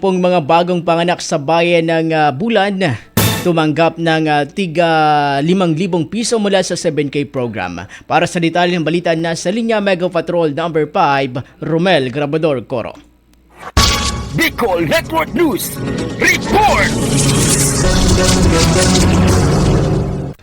pong mga bagong panganak sa bayan ng Bulan tumanggap ng tiga 5,000 piso mula sa 7K program. Para sa detalye ng balita na sa linya Mega Patrol number 5, Romel Grabador Coro. Bicol Network News Report!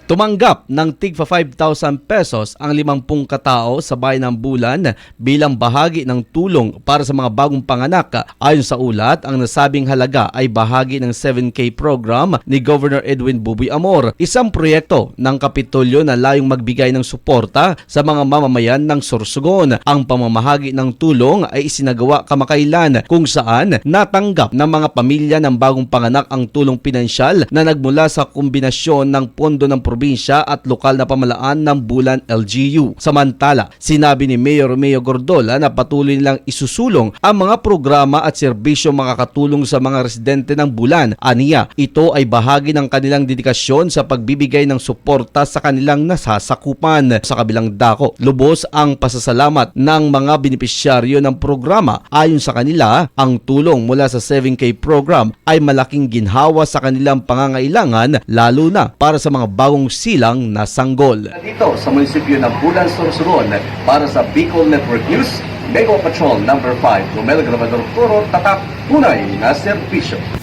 Tumanggap ng tigpa 5,000 pesos ang 50 katao sa bayan ng Bulan bilang bahagi ng tulong para sa mga bagong panganak. Ayon sa ulat, ang nasabing halaga ay bahagi ng 7K program ni Governor Edwin Buboy Amor, isang proyekto ng Kapitolyo na layong magbigay ng suporta sa mga mamamayan ng Sorsogon. Ang pamamahagi ng tulong ay isinagawa kamakailan kung saan natanggap ng mga pamilya ng bagong panganak ang tulong pinansyal na nagmula sa kombinasyon ng pondo ng probinsya at lokal na pamahalaan ng Bulan LGU. Samantala, sinabi ni Mayor Romeo Gordola na patuloy nilang isusulong ang mga programa at serbisyo makakatulong sa mga residente ng Bulan. Aniya, ito ay bahagi ng kanilang dedikasyon sa pagbibigay ng suporta sa kanilang nasasakupan. Sa kabilang dako, lubos ang pasasalamat ng mga benepisyaryo ng programa. Ayon sa kanila, ang tulong mula sa 7K program ay malaking ginhawa sa kanilang pangangailangan, lalo na para sa mga bagong silang na sanggol. Dito sa munisipyo ng Bulan, Sorsogon, para sa Bicol Network News, Mega Patrol number 5, Romel Grabador Coro, tatak, tunay na serbisyo.